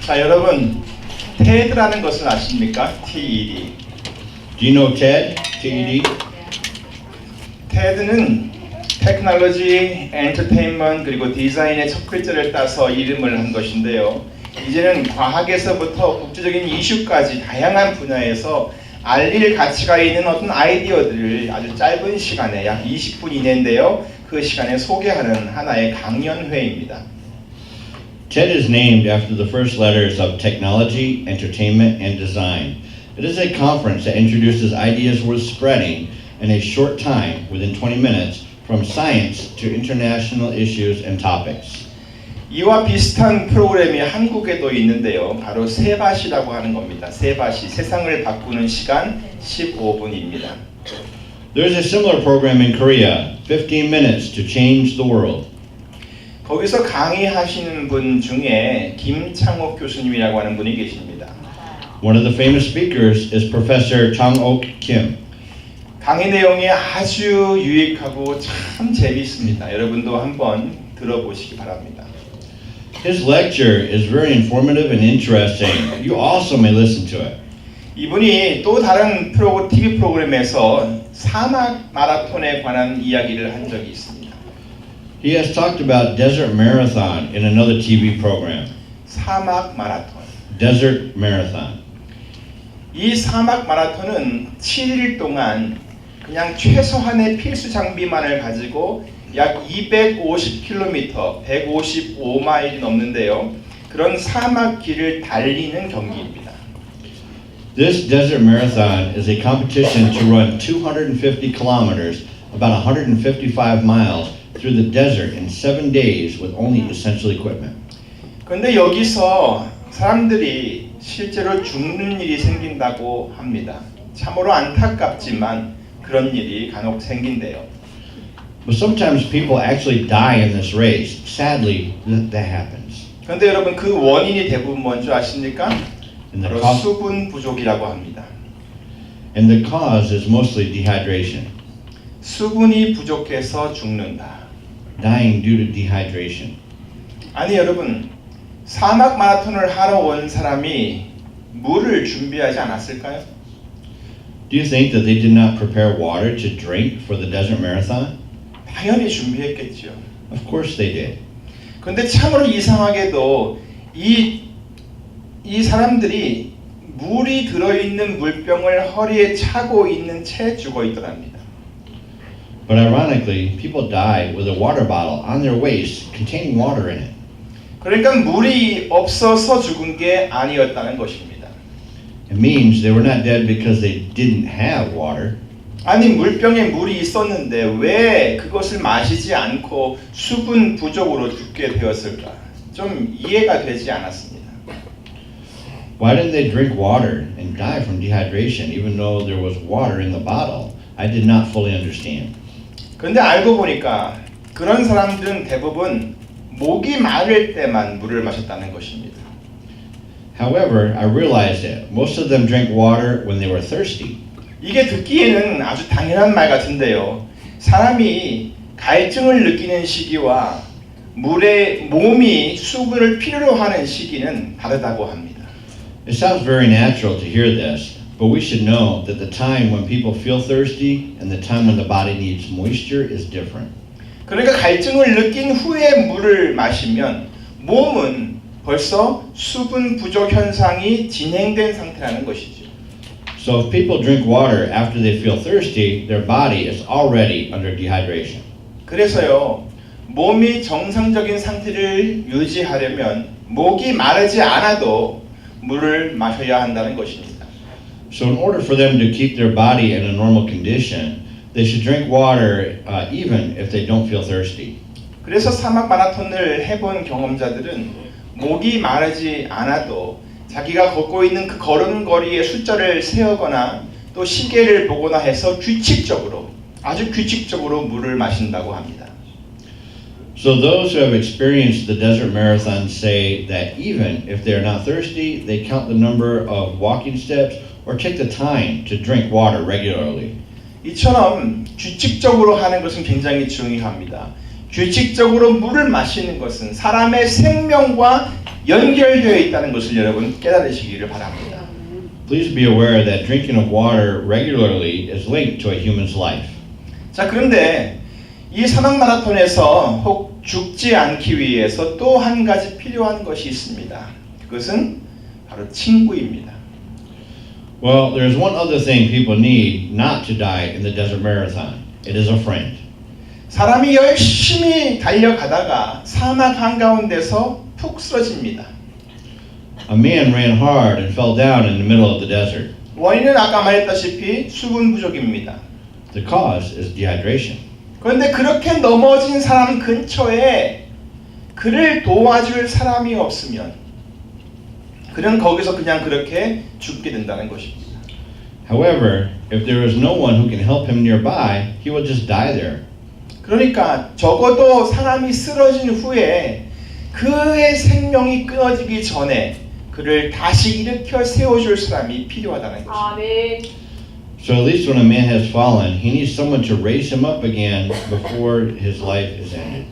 자, 여러분, TED라는 것을 아십니까? TED. Do you know TED? TED? TED는 테크놀로지, 엔터테인먼트 그리고 디자인의 첫 글자를 따서 이름을 한 것인데요. 이제는 과학에서부터 국제적인 이슈까지 다양한 분야에서 알릴 가치가 있는 어떤 아이디어들을 아주 짧은 시간에 약 20분 이내인데요. 그 시간에 소개하는 하나의 강연회입니다. TED is named after the first letters of technology, entertainment, and design. It is a conference that introduces ideas worth spreading in a short time, within 20 minutes, from science to international issues and topics. 이와 비슷한 프로그램이 한국에도 있는데요. 바로 세바시라고 하는 겁니다. 세바시, 세상을 바꾸는 시간 15분입니다. There is a similar program in Korea, 15 minutes to change the world. 거기서 강의하시는 분 중에 김창옥 교수님이라고 하는 분이 계십니다. One of the famous speakers is Professor Chang-ok Kim. 강의 내용이 아주 유익하고 참 재미있습니다. 여러분도 한번 들어보시기 바랍니다. His lecture is very informative and interesting. You also may listen to it. 이분이 또 다른 TV 프로그램에서 사막 마라톤에 관한 이야기를 한 적이 있습니다. He has talked about desert marathon in another TV program. 사막 마라톤. Desert marathon. 이 사막 마라톤은 7일 동안 그냥 최소한의 필수 장비만을 가지고 약 250km, 155마일이 넘는데요. 그런 사막 길을 달리는 경기입니다. This desert marathon is a competition to run 250 kilometers, about 155 miles, through the desert in 7 days with only essential equipment. 그런데 여기서 사람들이 실제로 죽는 일이 생긴다고 합니다. 참으로 안타깝지만 그런 일이 간혹 생긴대요. But sometimes people actually die in this race. Sadly, that happens. 그런데 여러분 그 원인이 대부분 뭔지 아십니까? And the, 바로 수분 부족이라고 합니다. and the cause is mostly dehydration. 수분이 부족해서 죽는다. Dying due to dehydration. 아니 여러분 사막 마라톤을 하러 온 사람이 물을 준비하지 않았을까요? Do you think that they did not prepare water to drink for the desert marathon? 당연히 준비했겠죠. Of course they did. 그런데 참으로 이상하게도 이 사람들이 물이 들어있는 물병을 허리에 차고 있는 채 죽어 있더랍니다. But ironically, people die with a water bottle on their waist containing water in it. 그러니까 물이 없어서 죽은 게 아니었다는 것입니다. It means they were not dead because they didn't have water. 아니 물병에 물이 있었는데 왜 그것을 마시지 않고 수분 부족으로 죽게 되었을까? 좀 이해가 되지 않았습니다. Why didn't they drink water and die from dehydration even though there was water in the bottle? I did not fully understand. 그런데 알고 보니까 그런 사람들은 대부분 목이 마를 때만 물을 마셨다는 것입니다. However, I realized that most of them drank water when they were thirsty. 이게 듣기에는 아주 당연한 말 같은데요. 사람이 갈증을 느끼는 시기와 몸이 수분을 필요로 하는 시기는 다르다고 합니다. It sounds very natural to hear this, but we should know that the time when people feel thirsty and the time when the body needs moisture is different. 그러니까 갈증을 느낀 후에 물을 마시면 몸은 벌써 수분 부족 현상이 진행된 상태라는 것이죠. So if people drink water after they feel thirsty, their body is already under dehydration. 그래서요, 몸이 정상적인 상태를 유지하려면 목이 마르지 않아도 물을 마셔야 한다는 것입니다. So in order for them to keep their body in a normal condition, they should drink water even if they don't feel thirsty. 그래서 사막 마라톤을 해본 경험자들은 목이 마르지 않아도 자기가 걷고 있는 그 걸은 거리의 숫자를 세우거나 또 시계를 보거나 해서 아주 규칙적으로 물을 마신다고 합니다. So those who have experienced the desert marathon say that even if they are not thirsty, they count the number of walking steps or take the time to drink water regularly. 이처럼 규칙적으로 하는 것은 굉장히 중요합니다. 규칙적으로 물을 마시는 것은 사람의 생명과 연결되어 있다는 것을 여러분 깨달으시기를 바랍니다. Please be aware that drinking of water regularly is linked to a human's life. 자, 그런데 이 사막 마라톤에서 혹 죽지 않기 위해서 또 한 가지 필요한 것이 있습니다. 그것은 바로 친구입니다. Well, there's one other thing people need not to die in the desert marathon. It is a friend. 사람이 열심히 달려가다가 사막 한가운데서 푹 쓰러집니다. A man ran hard and fell down in the middle of the desert. 원인은 아까 말했다시피 수분 부족입니다. The cause is dehydration. 그런데 그렇게 넘어진 사람 근처에 그를 도와줄 사람이 없으면 그는 거기서 그냥 그렇게 죽게 된다는 것입니다. However, if there is no one who can help him nearby, he will just die there. 그러니까 적어도 사람이 쓰러진 후에 그의 생명이 끊어지기 전에 그를 다시 일으켜 세워줄 사람이 필요하다는 것입니다. 아멘. So at least when a man has fallen, he needs someone to raise him up again before his life is ended.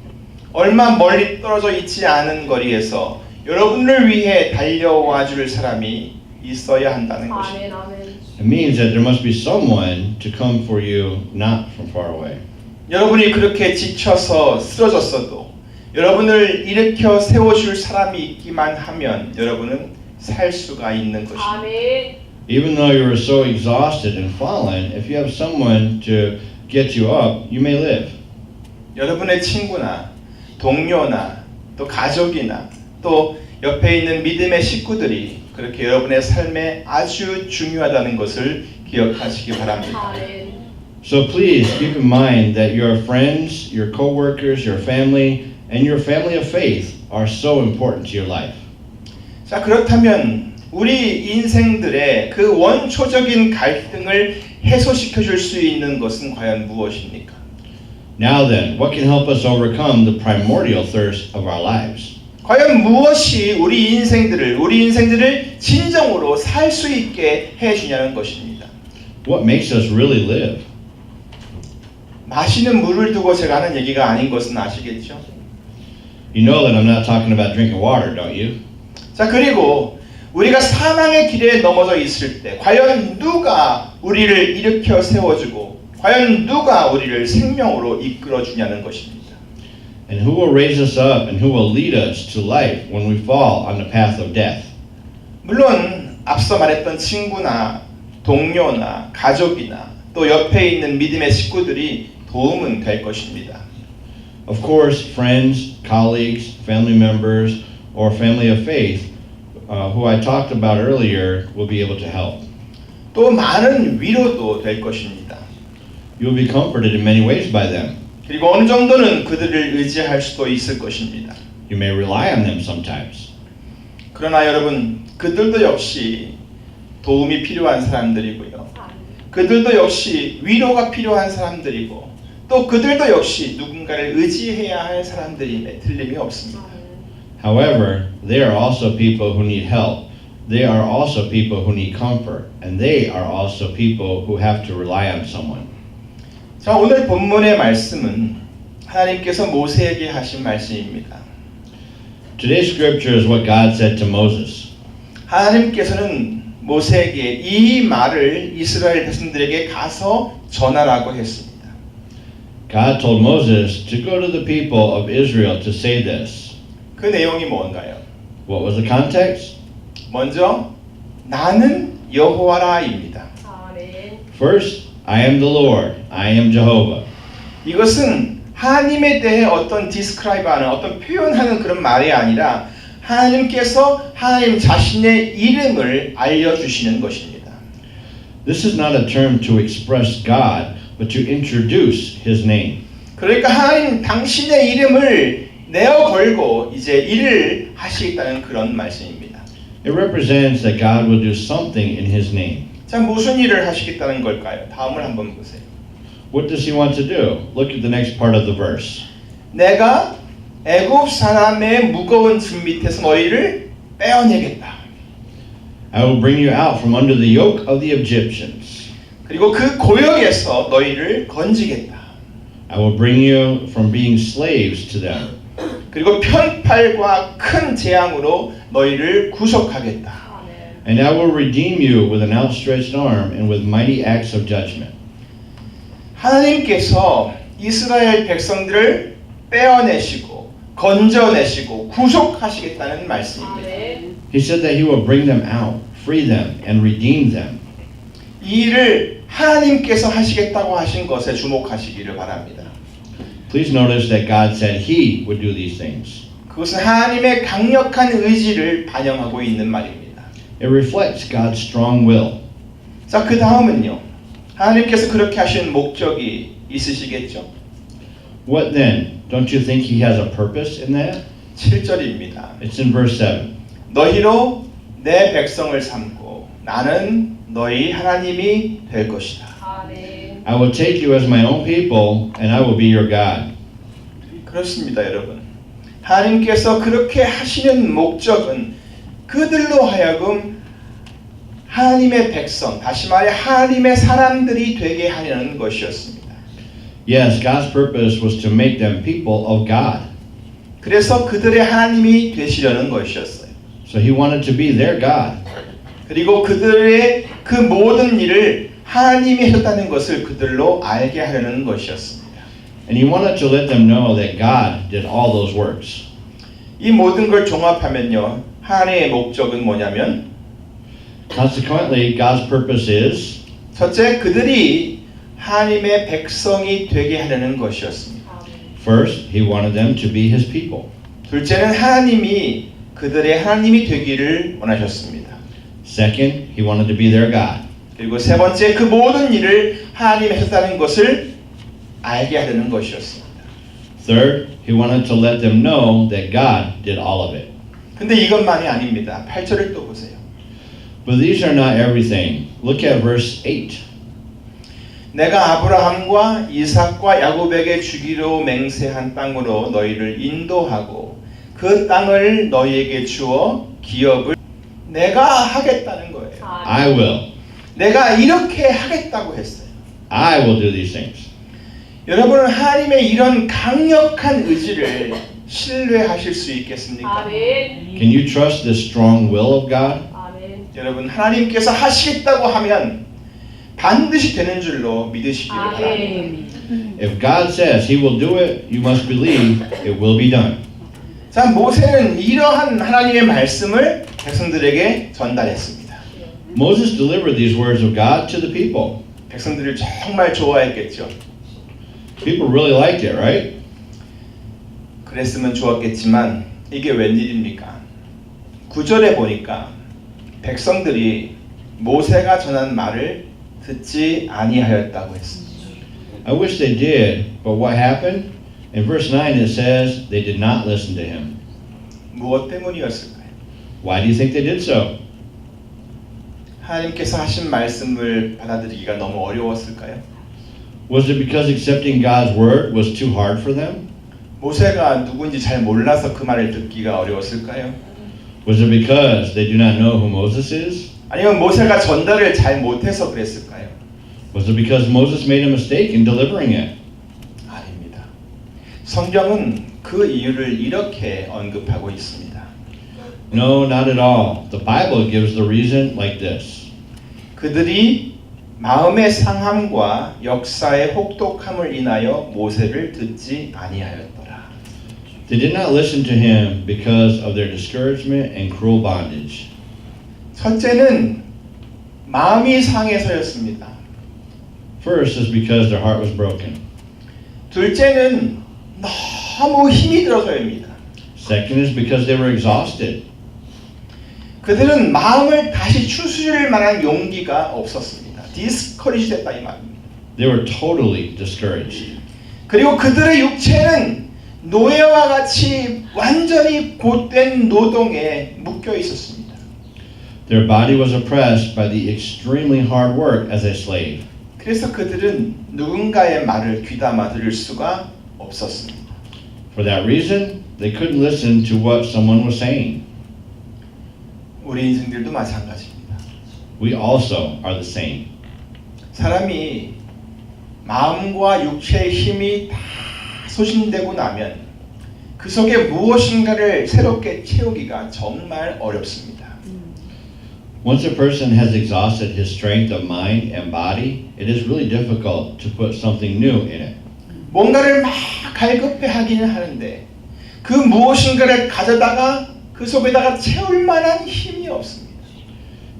얼마 멀리 떨어져 있지 않은 거리에서 여러분을 위해 달려와 줄 사람이 있어야 한다는 것입니다. 아멘. 아멘. It means that there must be someone to come for you, not from far away. 여러분이 그렇게 지쳐서 쓰러졌어도 여러분을 일으켜 세워줄 사람이 있기만 하면 여러분은 살 수가 있는 것입니다. 아멘. Even though you are so exhausted and fallen, if you have someone to get you up, you may live. 여러분의 친구나 동료나 또 가족이나 또 옆에 있는 믿음의 식구들이 그렇게 여러분의 삶에 아주 중요하다는 것을 기억하시기 바랍니다. 아멘. So please keep in mind that your friends, your co-workers, your family, and your family of faith are so important to your life. 자, 그렇다면 우리 인생들의 그 원초적인 갈등을 해소시켜 줄 수 있는 것은 과연 무엇입니까? Now then, what can help us overcome the primordial thirst of our lives? 과연 무엇이 우리 인생들을 진정으로 살 수 있게 해주냐는 것입니다. What makes us really live? 마시는 물을 두고 제가 하는 얘기가 아닌 것은 아시겠죠? You know that I'm not talking about drinking water, don't you? 자, 그리고 우리가 사망의 길에 넘어져 있을 때 과연 누가 우리를 일으켜 세워주고 과연 누가 우리를 생명으로 이끌어 주냐는 것입니다. And who will raise us up and who will lead us to life when we fall on the path of death? 물론 앞서 말했던 친구나 동료나 가족이나 또 옆에 있는 믿음의 식구들이 도움은 될 것입니다. Of course, friends, colleagues, family members, or family of faith who I talked about earlier will be able to help. 또 많은 위로도 될 것입니다. You will be comforted in many ways by them. 그리고 어느 정도는 그들을 의지할 수도 있을 것입니다. You may rely on them sometimes. 그러나 여러분, 그들도 역시 도움이 필요한 사람들이고요. 그들도 역시 위로가 필요한 사람들이고 또 그들도 역시 누군가를 의지해야 할 사람들임에 틀림이 없습니다. However, they are also people who need help. They are also people who need comfort. And they are also people who have to rely on someone. 자, 오늘 본문의 말씀은 하나님께서 모세에게 하신 말씀입니다. Today's scripture is what God said to Moses. 하나님께서는 모세에게 이 말을 이스라엘 백성들에게 가서 전하라고 했습니다. God told Moses to go to the people of Israel to say this. 그 내용이 뭔가요? What was the context? 먼저 나는 여호와라입니다. 아멘. First, I am the Lord. I am Jehovah. 이것은 하나님에 대해 어떤 디스크라이브하는 어떤 표현하는 그런 말이 아니라 하나님께서 하나님 자신의 이름을 알려주시는 것입니다. This is not a term to express God, but to introduce His name. 그러니까 하나님 당신의 이름을 내어 걸고 이제 일을 하시겠다는 그런 말씀입니다. It represents that God will do something in His name. 자, 무슨 일을 하시겠다는 걸까요? 다음을 한번 보세요. What does He want to do? Look at the next part of the verse. 내가 애굽 사람의 무거운 짐 밑에서 너희를 빼어내겠다. I will bring you out from under the yoke of the Egyptians. 그리고 그 고역에서 너희를 건지겠다. I will bring you from being slaves to them. 그리고 편팔과 큰 재앙으로 너희를 구속하겠다. And I will redeem you with an outstretched arm and with mighty acts of judgment. 하나님께서 이스라엘 백성들을 빼어내시고 건져내시고 구속하시겠다는 말씀입니다. He said that he will bring them out, free them, and redeem them. 이 일을 하나님께서 하시겠다고 하신 것에 주목하시기를 바랍니다. Please notice that God said he would do these things. 그것은 하나님의 강력한 의지를 반영하고 있는 말입니다. It reflects God's strong will. 자, 그 다음은요. 하나님께서 그렇게 하신 목적이 있으시겠죠? What then? Don't you think he has a purpose in that? 7절입니다. It's in verse 7. 너희로 내 백성을 삼고 나는 너희 하나님이 될 것이다. I will take you as my own people, and I will be your God. 그렇습니다, 여러분. 하나님께서 그렇게 하시는 목적은 그들로 하여금 하나님의 백성, 다시 말해 하나님의 사람들이 되게 하려는 것이었습니다. Yes, God's purpose was to make them people of God. 그래서 그들의 하나님이 되시려는 것이었어요. So he wanted to be their God. 그리고 그들의 그 모든 일을 하나님이 하셨다는 것을 그들로 알게 하려는 것이었습니다. And he wanted to let them know that God did all those works. 이 모든 걸 종합하면요. 하나님의 목적은 뭐냐면 Consequently, God's purpose is 첫째, 그들이 하나님의 백성이 되게 하려는 것이었습니다. first, he wanted them to be his people. 둘째는 하나님이 그들의 하나님이 되기를 원하셨습니다. Second, he wanted to be their God. 그리고 세 번째, 그 모든 일을 하나님이 하셨다는 것을 알게 하려는 것이었습니다. Third, he wanted to let them know that God did all of it. 근데 이것만이 아닙니다. 8절을 또 보세요. But these are not everything. Look at verse 8. 내가 아브라함과 이삭과 야곱에게 주기로 맹세한 땅으로 너희를 인도하고 그 땅을 너희에게 주어 기업을 내가 하겠다는 거예요. I will. 내가 이렇게 하겠다고 했어요. I will do these things. 여러분은 하나님의 이런 강력한 의지를 신뢰하실 수 있겠습니까? Can you trust this strong will of God? 여러분, 하나님께서 하시겠다고 하면 반드시 되는 줄로 믿으시기를 바랍니다. If God says he will do it, you must believe it will be done. 자, 모세는 이러한 하나님의 말씀을 백성들에게 전달했습니다. Moses delivered these words of God to the people. 백성들이 정말 좋아했겠죠. People really liked it, right? 그랬으면 좋았겠지만 이게 웬일입니까? 9절에 보니까 백성들이 모세가 전한 말을 듣지 아니하였다고 했습니다. I wish they did, but what happened? In verse 9 it says they did not listen to him. 무엇 때문이었을까요? Why do you think they did so? 하나님께서 하신 말씀을 받아들이기가 너무 어려웠을까요? Was it because accepting God's word was too hard for them? 모세가 누군지 잘 몰라서 그 말을 듣기가 어려웠을까요? Was it because they do not know who Moses is? 아니면 모세가 전달을 잘 못해서 그랬을까요? Was it because Moses made a mistake in delivering it? 아닙니다. 성경은 그 이유를 이렇게 언급하고 있습니다. No, not at all. The Bible gives the reason like this. 그들이 마음의 상함과 역사의 혹독함을 인하여 모세를 듣지 아니하였더라. They did not listen to him because of their discouragement and cruel bondage. 첫째는 마음이 상해서였습니다. First is because their heart was broken. 둘째는 너무 힘이 들어서입니다. Second is because they were exhausted. 그들은 마음을 다시 추스릴 만한 용기가 없었습니다. 디스커리지 됐다 이 말입니다. They were totally discouraged. 그리고 그들의 육체는 노예와 같이 완전히 곧된 노동에 묶여 있었습니다. Their body was oppressed by the extremely hard work as a slave. 그래서 그들은 누군가의 말을 귀담아 들을 수가 없었습니다. For that reason, they couldn't listen to what someone was saying. 우리 인생들도 마찬가지입니다. We also are the same. 사람이 마음과 육체의 힘이 다 소진되고 나면 그 속에 무엇인가를 새롭게 채우기가 정말 어렵습니다. Once a person has exhausted his strength of mind and body, it is really difficult to put something new in it. 뭔가를 막 갈급해 하기는 하는데 그 무엇인가를 가져다가 그 속에다가 채울 만한 힘이 없습니다.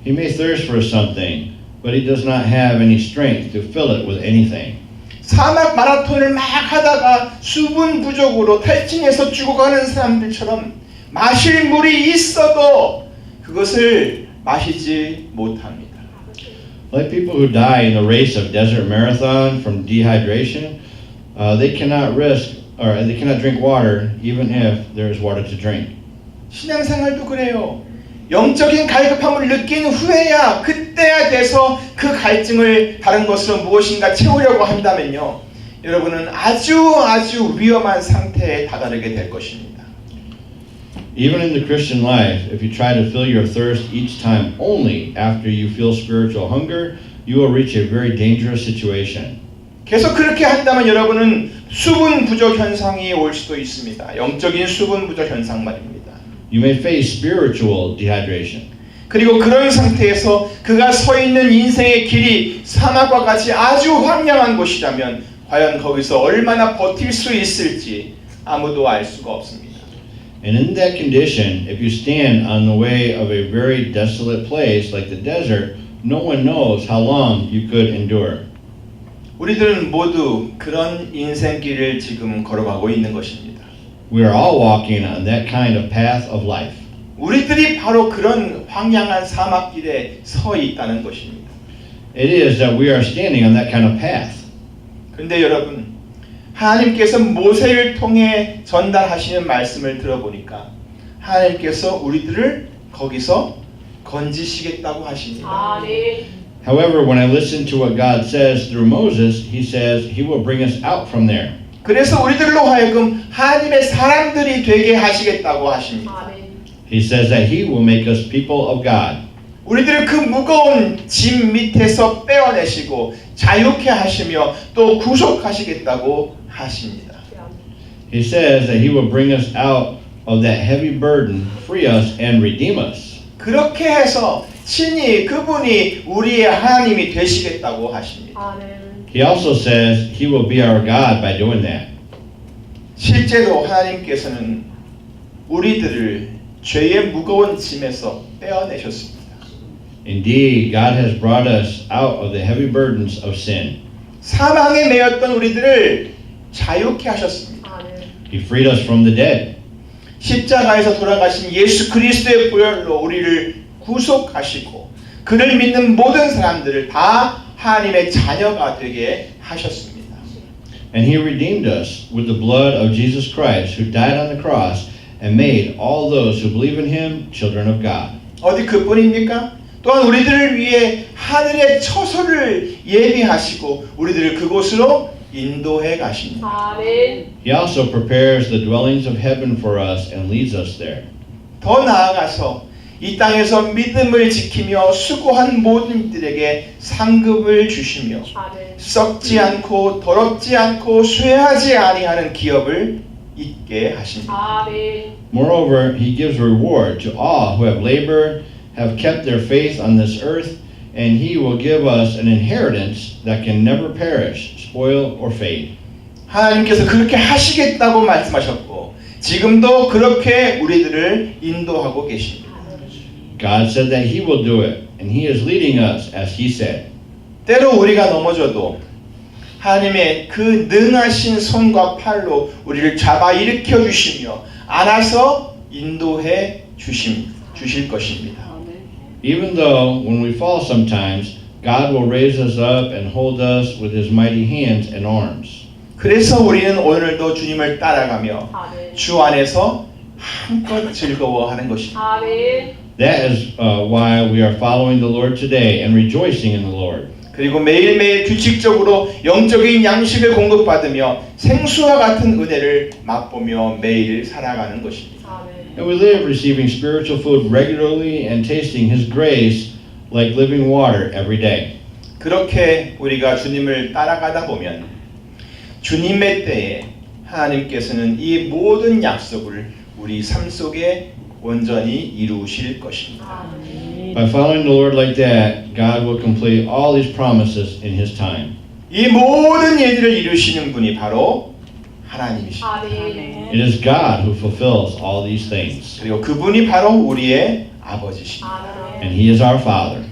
He may thirst for something, but he does not have any strength to fill it with anything. 사막 마라톤을 막 하다가 수분 부족으로 탈진해서 죽어가는 사람들처럼 마실 물이 있어도 그것을 마시지 못합니다. Like people who die in the race of desert marathon from dehydration, they cannot drink water even if there is water to drink. 신앙생활도 그래요. 영적인 갈급함을 느낀 후에야 그때야 돼서 그 갈증을 다른 것으로 무엇인가 채우려고 한다면요. 여러분은 아주 위험한 상태에 다다르게 될 것입니다. Even in the Christian life, if you try to fill your thirst each time only after you feel spiritual hunger, you will reach a very dangerous situation. 계속 그렇게 한다면 여러분은 수분 부족 현상이 올 수도 있습니다. 영적인 수분 부족 현상 말입니다. You may face spiritual dehydration. 그리고 그런 상태에서 그가 서 있는 인생의 길이 사막과 같이 아주 황량한 곳이라면 과연 거기서 얼마나 버틸 수 있을지 아무도 알 수가 없습니다. And in that condition, if you stand on the way of a very desolate place like the desert, no one knows how long you could endure. 우리들은 모두 그런 인생길을 지금 걸어가고 있는 것입니다. We are all walking on that kind of path of life. 우리들이 바로 그런 황량한 사막길에 서 있다는 것입니다. It is that we are standing on that kind of path. 그런데 여러분, 하나님께서 모세를 통해 전달하시는 말씀을 들어보니까 하나님께서 우리들을 거기서 건지시겠다고 하십니다. However, when I listen to what God says through Moses, he says he will bring us out from there. 그래서 우리들로 하여금 하나님의 사람들이 되게 하시겠다고 하십니다. He says that he will make us people of God. 우리들을 그 무거운 짐 밑에서 빼어내시고 자유케 하시며 또 구속하시겠다고 하십니다. He says that he will bring us out of that heavy burden, free us and redeem us. 그렇게 해서 친히 그분이 우리의 하나님이 되시겠다고 하십니다. He also says he will be our God by doing that. 실제로 하나님께서는 우리들을 죄의 무거운 짐에서 빼어내셨습니다. Indeed, God has brought us out of the heavy burdens of sin. 사망에 매였던 우리들을 자유케 하셨습니다. He freed us from the dead. 십자가에서 돌아가신 예수 그리스도의 보혈로 우리를 구속하시고 그를 믿는 모든 사람들을 다 하나님의 자녀가 되게 하셨습니다. And he redeemed us with the blood of Jesus Christ, who died on the cross and made all those who believe in him children of God. 어디 그뿐입니까? 또한 우리들을 위해 하늘의 처소를 예비하시고 우리들을 그곳으로 인도해 가십니다. He also prepares the dwellings of heaven for us and leads us there. 더 나아가서 이 땅에서 믿음을 지키며 수고한 모든 이들에게 상급을 주시며 썩지 않고 더럽지 않고 쇠하지 아니하는 기업을 있게 하십니다. Moreover, he gives reward to all who have labored, have kept their faith on this earth, and he will give us an inheritance that can never perish, spoil, or fade. 하나님께서 그렇게 하시겠다고 말씀하셨고 지금도 그렇게 우리들을 인도하고 계십니다. God said that he will do it, and he is leading us as he said. 때로 우리가 넘어져도 하나님의 그 능하신 손과 팔로 우리를 잡아 일으켜 주시며 안아서 인도해 주실 것입니다. Even though when we fall sometimes, God will raise us up and hold us with his mighty hands and arms. 그래서 우리는 오늘도 주님을 따라가며 주 안에서 한껏 즐거워하는 것입니다. That is why we are following the Lord today and rejoicing in the Lord. 그리고 매일매일 규칙적으로 영적인 양식을 공급받으며 생수와 같은 은혜를 맛보며 매일 살아가는 것입니다. And we live receiving spiritual food regularly and tasting his grace like living water every day. 그렇게 우리가 주님을 따라가다 보면 주님의 때에 하나님께서는 이 모든 약속을 우리 삶 속에 온전히 이루실 것입니다. By following the Lord like that, God will complete all these promises in His time. 이 모든 일들을 이루시는 분이 바로 하나님이십니다. It is God who fulfills all these things, 그리고 그분이 바로 우리의 아버지십니다. and He is our Father.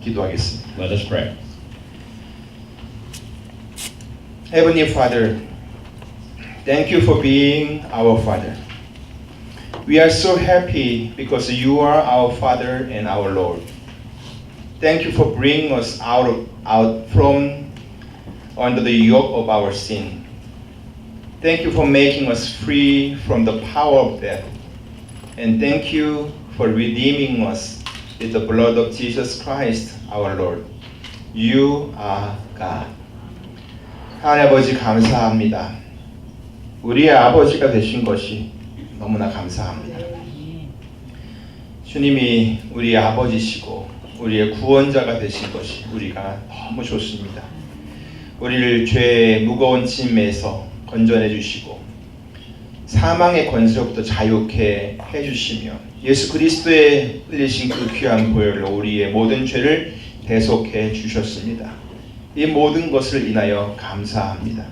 기도하겠습니다. Let us pray. Heavenly Father, thank you for being our Father. We are so happy because you are our Father and our Lord. Thank you for bringing us out from under the yoke of our sin. Thank you for making us free from the power of death. And thank you for redeeming us with the blood of Jesus Christ, our Lord. You are God. 하나님 아버지 감사합니다. 우리의 아버지가 되신 것이 너무나 감사합니다. 주님이 우리의 아버지시고 우리의 구원자가 되신 것이 우리가 너무 좋습니다. 우리를 죄의 무거운 짐에서 건져내 주시고 사망의 권세로부터 자유케 해주시며 예수 그리스도의 흘리신 그 귀한 보혈로 우리의 모든 죄를 대속해 주셨습니다. 이 모든 것을 인하여 감사합니다.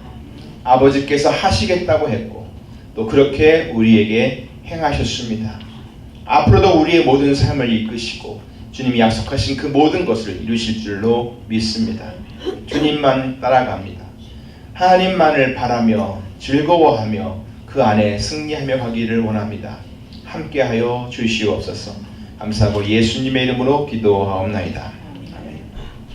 아버지께서 하시겠다고 했고 또 그렇게 우리에게 행하셨습니다. 앞으로도 우리의 모든 삶을 이끄시고 주님이 약속하신 그 모든 것을 이루실 줄로 믿습니다. 주님만 따라갑니다. 하나님만을 바라며 즐거워하며 그 안에 승리하며 가기를 원합니다. 함께하여 주시옵소서. 감사하고 예수님의 이름으로 기도하옵나이다.